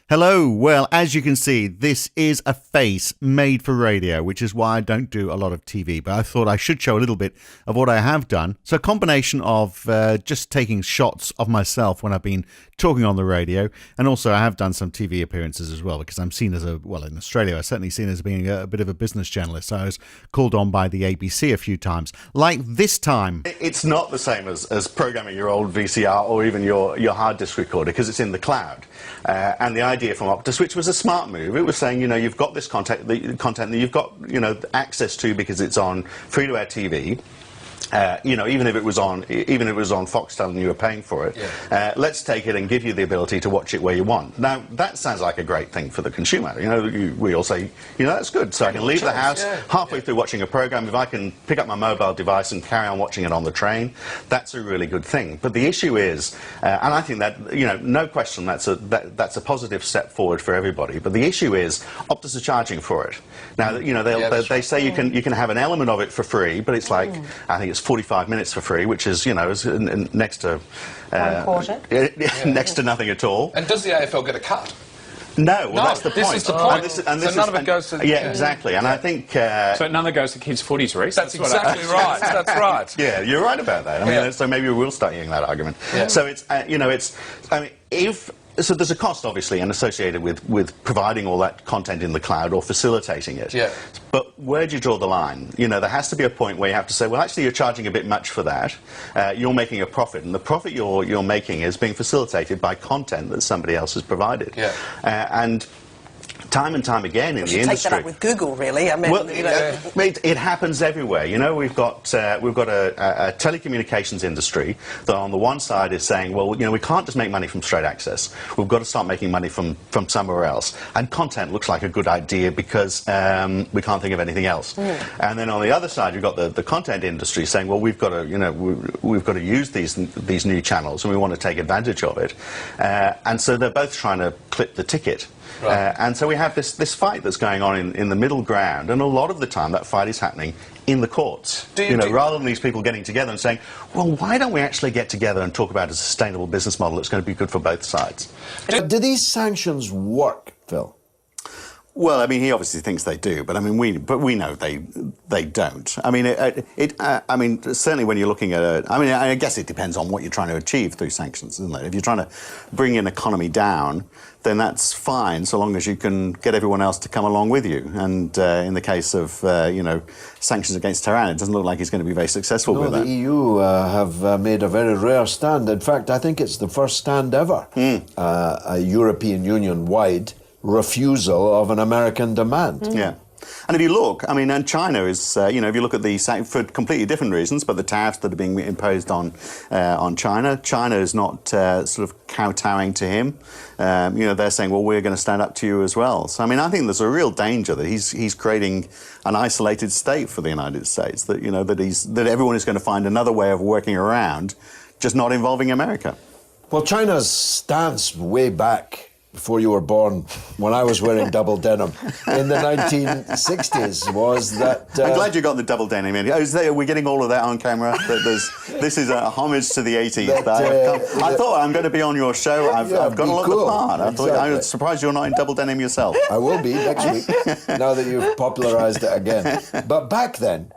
Hello. Well, as you can see, this is a face made for radio, which is why I don't do a lot of TV. But I thought I should show a little bit of what I have done. So a combination of just taking shots of myself when I've been talking on the radio. And also I have done some TV appearances as well, because I'm seen as in Australia, I'm certainly seen as being a bit of a business journalist. So I was called on by the ABC a few times, like this time. It's not the same as programming your old VCR or even your hard disk recorder, because it's in the cloud. And the idea from Optus, which was a smart move, it was saying, you've got this content that you've got, access to because it's on free-to-air TV. Even if it was on Foxtel and you were paying for it, let's take it and give you the ability to watch it where you want. Now that sounds like a great thing for the consumer. We all say, that's good. So I can leave the house halfway through watching a program. If I can pick up my mobile device and carry on watching it on the train, that's a really good thing. But the issue is, and I think that no question, that's a positive step forward for everybody. But the issue is, Optus are charging for it. Now they say you can have an element of it for free, but it's like I think it's 45 minutes for free, which is, is next to next to nothing at all. And does the AFL get a cut? No, that's the point. This is the point. So none of it goes to... Yeah, exactly. And I think... so none of it goes to kids' footies, Reece? That's exactly right. That's right. Yeah, you're right about that. I mean, so maybe we will start hearing that argument. Yeah. So it's, So there's a cost, obviously, and associated with providing all that content in the cloud or facilitating it. Yeah. But where do you draw the line? There has to be a point where you have to say, well, actually, you're charging a bit much for that. You're making a profit, and the profit you're making is being facilitated by content that somebody else has provided. Yeah. And time and time again in the industry. Take that up with Google, really. I mean, it happens everywhere. We've got a telecommunications industry that on the one side is saying, well, we can't just make money from straight access. We've got to start making money from somewhere else. And content looks like a good idea because we can't think of anything else. And then on the other side, you've got the content industry saying, well, we've got to use these new channels and we want to take advantage of it. And so they're both trying to clip the ticket. Right. And so we have this fight that's going on in the middle ground, and a lot of the time that fight is happening in the courts. Rather than these people getting together and saying, well, why don't we actually get together and talk about a sustainable business model that's going to be good for both sides? Do these sanctions work, Phil? Well, I mean, he obviously thinks they do, but I mean, we know they don't. I mean, certainly when you're looking at I guess it depends on what you're trying to achieve through sanctions, isn't it? If you're trying to bring an economy down, then that's fine, so long as you can get everyone else to come along with you. And in the case of sanctions against Tehran, it doesn't look like he's going to be very successful with that. The EU have made a very rare stand. In fact, I think it's the first stand ever, a European Union-wide refusal of an American demand. Yeah. And if you look, and China is, if you look at for completely different reasons, but the tariffs that are being imposed on China is not sort of kowtowing to him. They're saying, well, we're going to stand up to you as well. So, I think there's a real danger that he's creating an isolated state for the United States, that, that everyone is going to find another way of working around, just not involving America. Well, China's stance way back before you were born, when I was wearing double denim in the 1960s, was that... I'm glad you got the double denim in. We're getting all of that on camera. This is a homage to the 80s. I thought I'm going to be on your show. I've got a lot of the part. I was surprised you're not in double denim yourself. I will be next week, now that you've popularised it again. But back then,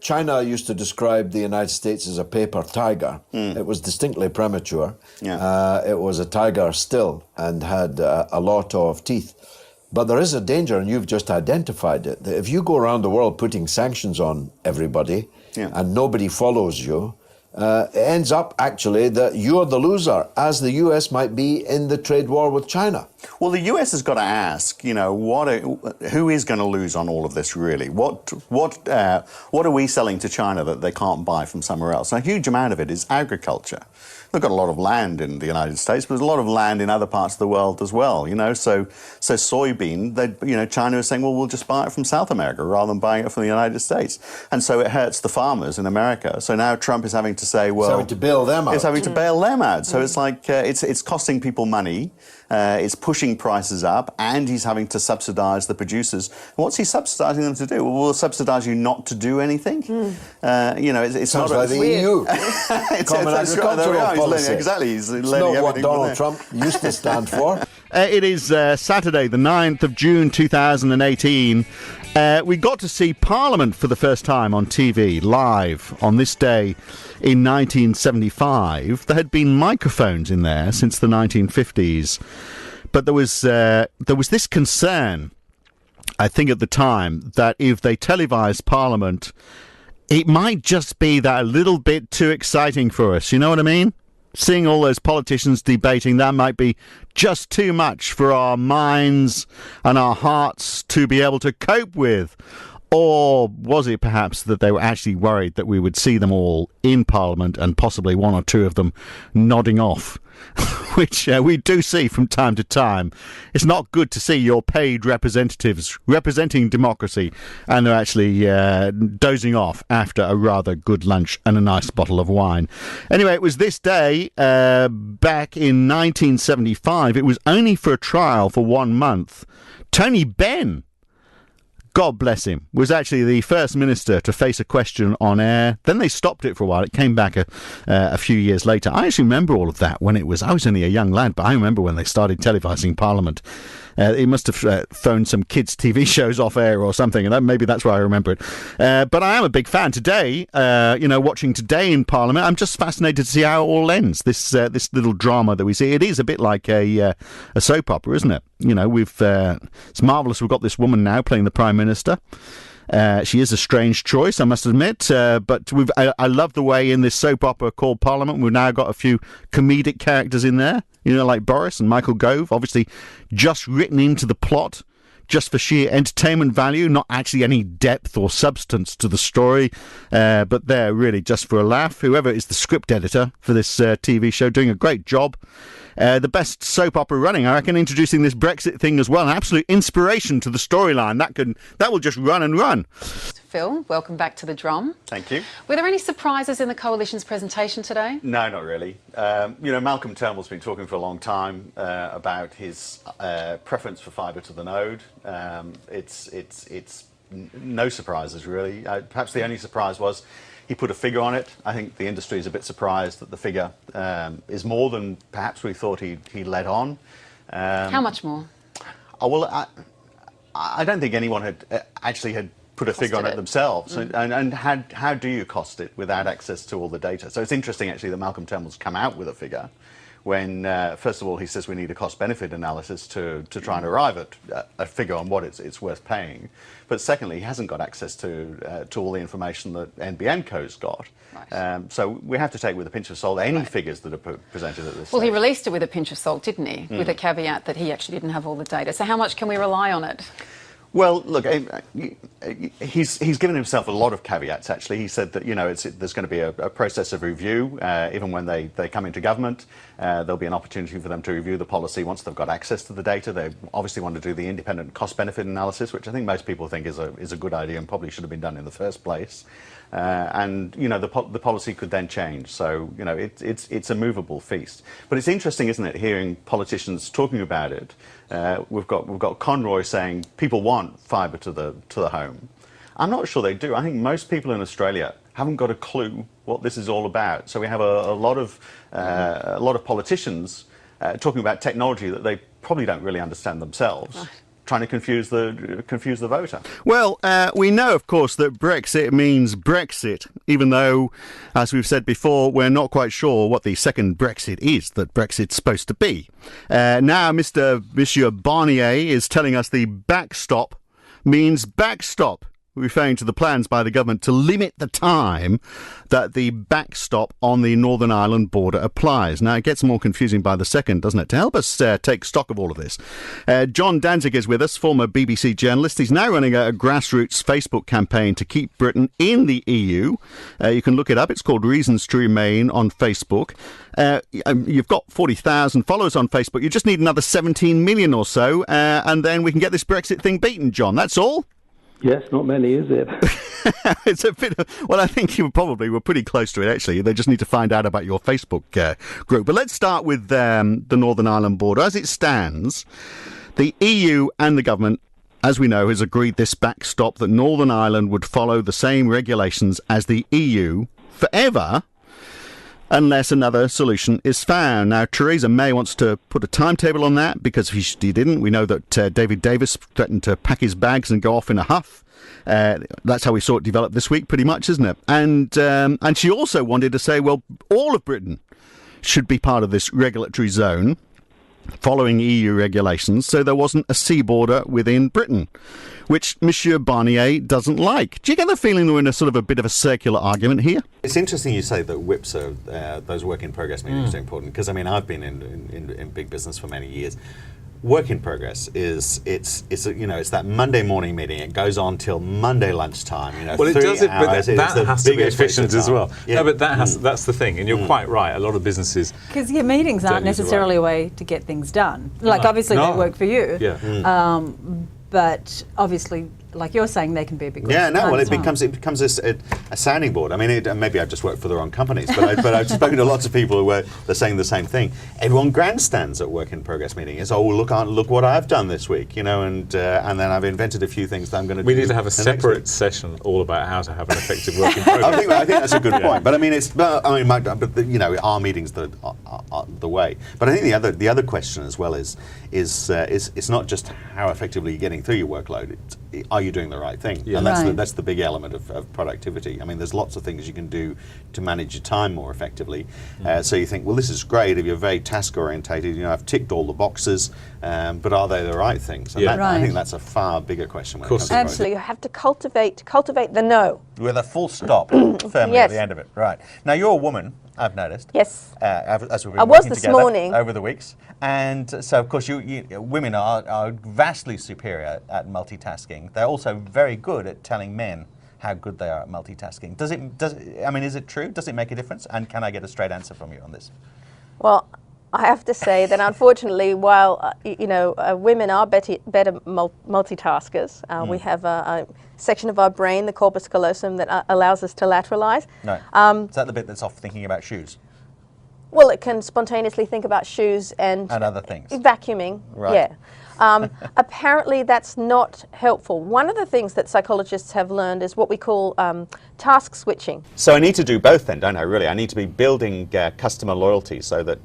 China used to describe the United States as a paper tiger. It was distinctly premature. It was a tiger still, and had a lot of teeth. But there is a danger, and you've just identified it, that if you go around the world putting sanctions on everybody and nobody follows you, it ends up actually that you're the loser, as the US might be in the trade war with China. Well, the US has got to ask, who is going to lose on all of this, really? What are we selling to China that they can't buy from somewhere else? And a huge amount of it is agriculture. They've got a lot of land in the United States, but there's a lot of land in other parts of the world as well, So soybean, China is saying, well, we'll just buy it from South America rather than buying it from the United States. And so it hurts the farmers in America. So now Trump is having to say, well... It's having to bail them out. It's having to bail them out. So it's like, it's costing people money. It's pushing prices up, and he's having to subsidise the producers. And what's he subsidising them to do? Well, we'll subsidise you not to do anything. It's sounds not like the EU. Common agricultural policy. Exactly. He's it's not what Donald Trump used to stand for. It is Saturday, the 9th of June 2018. We got to see Parliament for the first time on TV, live, on this day in 1975. There had been microphones in there since the 1950s. But there was this concern, I think at the time, that if they televised Parliament, it might just be that a little bit too exciting for us. You know what I mean? Seeing all those politicians debating, that might be just too much for our minds and our hearts to be able to cope with. Or was it perhaps that they were actually worried that we would see them all in Parliament and possibly one or two of them nodding off, which we do see from time to time. It's not good to see your paid representatives representing democracy and they're actually dozing off after a rather good lunch and a nice bottle of wine. Anyway, it was this day back in 1975. It was only for a trial for 1 month. Tony Benn, God bless him, was actually the first minister to face a question on air. Then they stopped it for a while. It came back a few years later. I actually remember all of that when it was... I was only a young lad, but I remember when they started televising Parliament. It must have thrown some kids' TV shows off air or something, and maybe that's why I remember it. But I am a big fan today. Watching Today in Parliament, I'm just fascinated to see how it all ends. This little drama that we see. It is a bit like a soap opera, isn't it? It's marvellous. We've got this woman now playing the Prime Minister. She is a strange choice, I must admit, but I love the way in this soap opera called Parliament we've now got a few comedic characters in there, like Boris and Michael Gove, obviously just written into the plot just for sheer entertainment value, not actually any depth or substance to the story, but they're really just for a laugh. Whoever is the script editor for this TV show, doing a great job. The best soap opera running, I reckon, introducing this Brexit thing as well. An absolute inspiration to the storyline. That will just run and run. Phil, welcome back to the Drum. Thank you. Were there any surprises in the Coalition's presentation today? No, not really. Malcolm Turnbull's been talking for a long time about his preference for fibre to the node. It's no surprises, really. Perhaps the only surprise was he put a figure on it. I think the industry is a bit surprised that the figure is more than perhaps we thought he led on. How much more? I don't think anyone had put a figure on it themselves. And how do you cost it without access to all the data? So it's interesting, actually, that Malcolm Turnbull's come out with a figure when, first of all, he says we need a cost-benefit analysis to try and arrive at a figure on what it's worth paying. But secondly, he hasn't got access to all the information that NBN Co's got. Right. So we have to take with a pinch of salt any figures that are presented at this stage. He released it with a pinch of salt, didn't he? With a caveat that he actually didn't have all the data. So how much can we rely on it? Well, look, he's given himself a lot of caveats, actually. He said that, there's going to be a process of review. Even when they come into government, there'll be an opportunity for them to review the policy once they've got access to the data. They obviously want to do the independent cost-benefit analysis, which I think most people think is a good idea and probably should have been done in the first place. The policy could then change. So, it's a movable feast. But it's interesting, isn't it, hearing politicians talking about it. We've got Conroy saying people want fibre to the home. I'm not sure they do. I think most people in Australia haven't got a clue what this is all about. So we have a lot of politicians talking about technology that they probably don't really understand themselves. Right. Trying to confuse the voter. Well, we know, of course, that Brexit means Brexit, even though, as we've said before, we're not quite sure what the second Brexit is that Brexit's supposed to be. Now, Monsieur Barnier is telling us the backstop means backstop, referring to the plans by the government to limit the time that the backstop on the Northern Ireland border applies. Now, it gets more confusing by the second, doesn't it? To help us take stock of all of this, John Danzig is with us, former BBC journalist. He's now running a grassroots Facebook campaign to keep Britain in the EU. You can look it up. It's called Reasons to Remain on Facebook. You've got 40,000 followers on Facebook. You just need another 17 million or so, and then we can get this Brexit thing beaten, John. That's all? Yes, not many, is it? It's a bit well, I think you probably were pretty close to it, actually. They just need to find out about your Facebook group. But let's start with the Northern Ireland border. As it stands, the EU and the government, as we know, has agreed this backstop that Northern Ireland would follow the same regulations as the EU forever. unless another solution is found. Now, Theresa May wants to put a timetable on that, because if he didn't, we know that David Davis threatened to pack his bags and go off in a huff. That's how we saw it develop this week, pretty much, isn't it? And she also wanted to say, well, all of Britain should be part of this regulatory zone, following EU regulations, so there wasn't a sea border within Britain, which Monsieur Barnier doesn't like. Do you get the feeling that we're in a sort of a bit of a circular argument here? It's interesting you say that whips are, those work-in-progress meetings are important, because, I mean, I've been in big business for many years. Work in progress is it's that Monday morning meeting. It goes on till Monday lunchtime. Well, it 3 does it, but hours. that has to be biggest waste of efficient as time. well. Yeah. No, but that's the thing, and you're quite right. A lot of businesses, because your meetings aren't don't use the necessarily right- a way to get things done. Like obviously they work for you, but obviously, like you're saying, they can be a big waste Yeah, of no. time Well, as it becomes a sounding board. I mean, maybe I've just worked for the wrong companies, but I've spoken to lots of people who they're saying the same thing. Everyone grandstands at work in progress meetings. Oh, look what I've done this week, and then I've invented a feour things that I'm going to do. we need to have a the next separate week. session all about how to have an effective work in progress. I think that's a good point. But I mean, our meetings are the way. But I think the other question as well is it's not just how effectively you're getting through your workload. Are you doing the right thing? Yeah. And that's the big element of productivity. I mean, there's lots of things you can do to manage your time more effectively. So you think, well, this is great if you're very task orientated. I've ticked all the boxes, but are they the right things? And I think that's a far bigger question. When it comes to Absolutely, you have to cultivate the no. with a full stop firmly Yes. at the end of it. Right. Now, you're a woman, I've noticed. Yes. As we've been I was working this together morning. over the weeks. And so, of course, women are vastly superior at multitasking. They're also very good at telling men how good they are at multitasking. Is it true? Does it make a difference? And can I get a straight answer from you on this? Well, I have to say that unfortunately, while women are better multitaskers, we have a section of our brain, the corpus callosum, that allows us to lateralize. No. Is that the bit that's off thinking about shoes? Well, it can spontaneously think about shoes and other things. Vacuuming. Right. Yeah. Apparently, that's not helpful. One of the things that psychologists have learned is what we call task switching. So I need to do both then, don't I, really? I need to be building customer loyalty so that,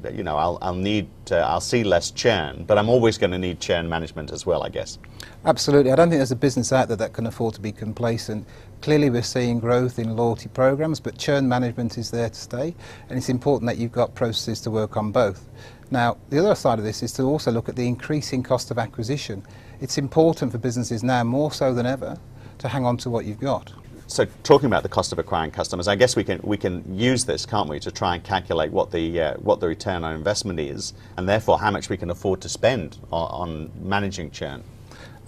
I'll see less churn, but I'm always going to need churn management as well, I guess. Absolutely. I don't think there's a business out there that can afford to be complacent. Clearly we're seeing growth in loyalty programs, but churn management is there to stay, and it's important that you've got processes to work on both. Now, the other side of this is to also look at the increasing cost of acquisition. It's important for businesses now, more so than ever, to hang on to what you've got. So talking about the cost of acquiring customers, I guess we can use this, can't we, to try and calculate what the return on investment is, and therefore how much we can afford to spend on managing churn.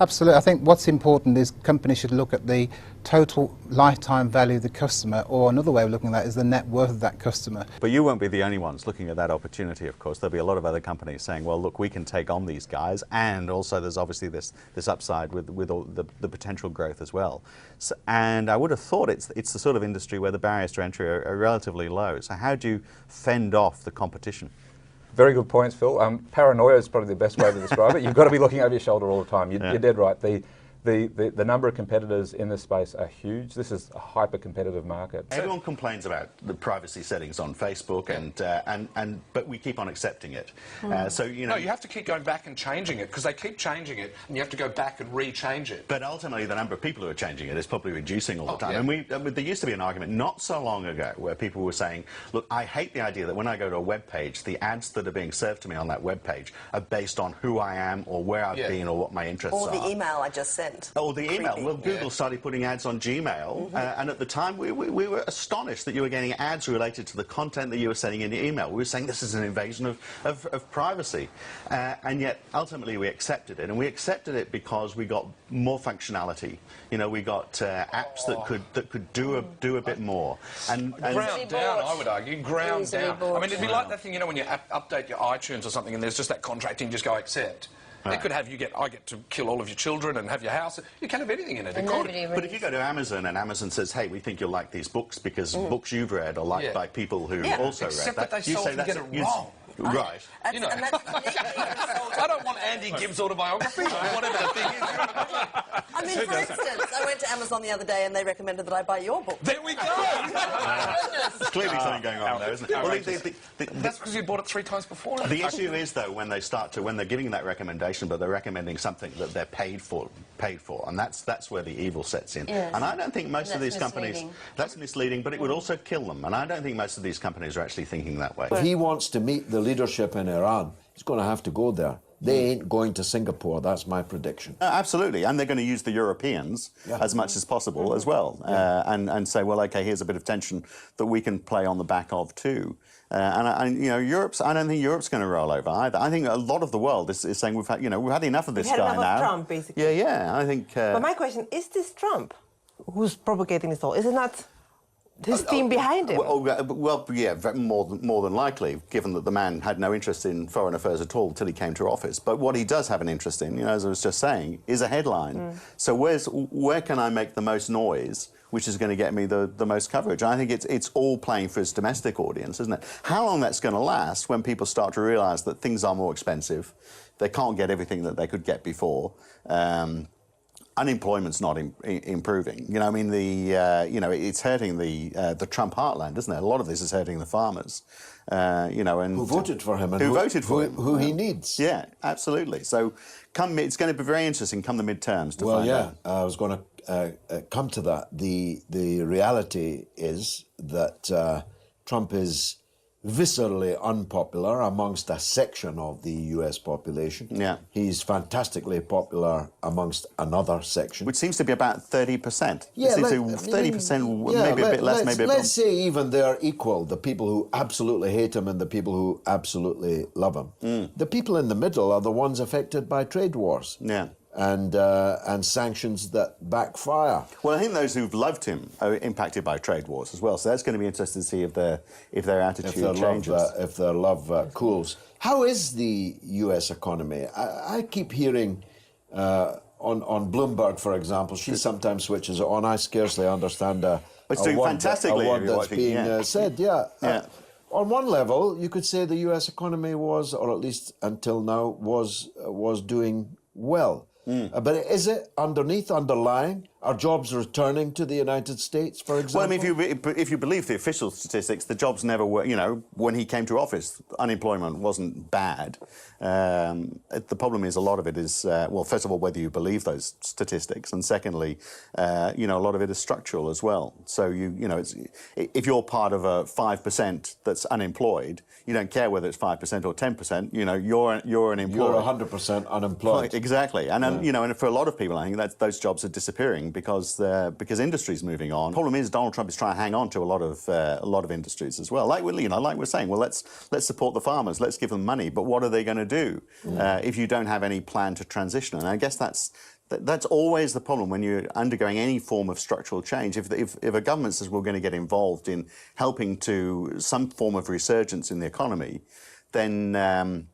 Absolutely. I think what's important is companies should look at the total lifetime value of the customer, or another way of looking at that is the net worth of that customer. But you won't be the only ones looking at that opportunity, of course. There'll be a lot of other companies saying, well, look, we can take on these guys, and also there's obviously this upside with all the potential growth as well. So, and I would have thought it's the sort of industry where the barriers to entry are relatively low. So how do you fend off the competition? Very good points, Phil. Paranoia is probably the best way to describe it. You've got to be looking over your shoulder all the time. You're dead right. The number of competitors in this space are huge. This is a hyper-competitive market. Everyone complains about the privacy settings on Facebook, but we keep on accepting it. So No, you have to keep going back and changing it, because they keep changing it, and you have to go back and re-change it. But ultimately, the number of people who are changing it is probably reducing all the time. Yeah. And there used to be an argument not so long ago where people were saying, look, I hate the idea that when I go to a web page, the ads that are being served to me on that web page are based on who I am or where I've been or what my interests are. Or the email I just sent. Or the email. Well, Google started putting ads on Gmail, and at the time we were astonished that you were getting ads related to the content that you were sending in your email. We were saying this is an invasion of privacy, and yet ultimately we accepted it, and we accepted it because we got more functionality. We got apps that could do a bit more. And ground down, I would argue. Ground down. I mean, it'd be like that thing, when you update your iTunes or something, and there's just that contracting, just go accept. It could have I get to kill all of your children and have your house. You can't have anything in it. But if you go to Amazon and Amazon says, hey, we think you'll like these books because books you've read are liked by people who also read except that they you so say often get it wrong. Right. You know. I don't want Andy Gibbs' autobiography or whatever the thing is. I mean, for instance, I went to Amazon the other day and they recommended that I buy your book. There we go! There's clearly something going on there, isn't it? Well, that's because you bought it 3 times before. The issue is, though, when they're giving that recommendation, but they're recommending something that they're paid for, and that's where the evil sets in. Yes. And I don't think most of these companies... That's misleading, but it would also kill them. And I don't think most of these companies are actually thinking that way. If he wants to meet the leadership in Iran, he's going to have to go there. They ain't going to Singapore, that's my prediction. Absolutely, and they're going to use the Europeans as much as possible as well, and say, well, okay, here's a bit of tension that we can play on the back of too. And you know, I don't think Europe's going to roll over either. I think a lot of the world is saying we've had enough of this guy now. We've had enough of Trump, basically. Yeah. I think. But my question is: this Trump who's propagating this all? Is it not his team behind him? Well, yeah, more than likely, given that the man had no interest in foreign affairs at all till he came to office. But what he does have an interest in, as I was just saying, is a headline. So where can I make the most noise, which is going to get me the most coverage? I think it's all playing for his domestic audience, isn't it? How long that's going to last when people start to realise that things are more expensive, they can't get everything that they could get before. Unemployment's not improving. I mean, it's hurting the Trump heartland, isn't it? A lot of this is hurting the farmers, and who voted for him and who he needs. Yeah, absolutely. So, it's going to be very interesting come the midterms to find out. I was going to come to that. The reality is that Trump is viscerally unpopular amongst a section of the US population. Yeah. He's fantastically popular amongst another section. Which seems to be about 30%. Yeah, 30%, maybe a bit less, maybe a bit... Let's say even they're equal, the people who absolutely hate him and the people who absolutely love him. The people in the middle are the ones affected by trade wars. Yeah. And sanctions that backfire. Well, I think those who've loved him are impacted by trade wars as well. So that's going to be interesting to see if their attitude changes. If their love cools. How is the U.S. economy? I keep hearing on Bloomberg, for example, she sometimes switches it on. I scarcely understand it's doing fantastically, a word that's being said. On one level, you could say the U.S. economy was, or at least until now, was doing well. But is it underlying? Are jobs returning to the United States, for example? Well, I mean, if you believe the official statistics, the jobs never were, when he came to office, unemployment wasn't bad. The problem is a lot of it is, first of all, whether you believe those statistics, and secondly, a lot of it is structural as well. So, if you're part of a 5% that's unemployed, you don't care whether it's 5% or 10%, you're unemployed. You're 100% unemployed. Exactly. And, and for a lot of people, I think that those jobs are disappearing because industry's moving on. The problem is Donald Trump is trying to hang on to a lot of industries as well. Like we're saying, well, let's support the farmers, let's give them money, but what are they going to do if you don't have any plan to transition? And I guess that's always the problem when you're undergoing any form of structural change. If a government says we're going to get involved in helping to some form of resurgence in the economy, then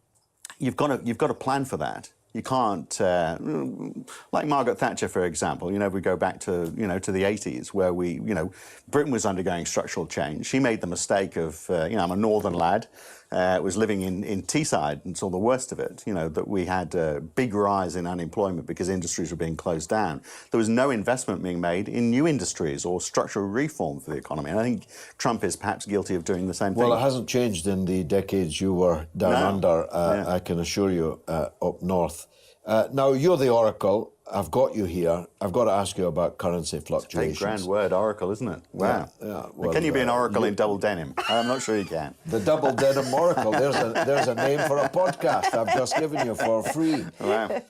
you've got to plan for that. You can't, like Margaret Thatcher, for example, we go back to the 80s where Britain was undergoing structural change. She made the mistake of, I'm a northern lad, was living in Teesside and saw the worst of it, that we had a big rise in unemployment because industries were being closed down. There was no investment being made in new industries or structural reform for the economy. And I think Trump is perhaps guilty of doing the same thing. Well, it hasn't changed in the decades you were down under, I can assure you, up north. Now, you're the oracle. I've got you here. I've got to ask you about currency fluctuations. It's a grand word, oracle, isn't it? Wow. Yeah, well, can you be an oracle in double denim? I'm not sure you can. The double denim oracle. There's a name for a podcast I've just given you for free. Wow.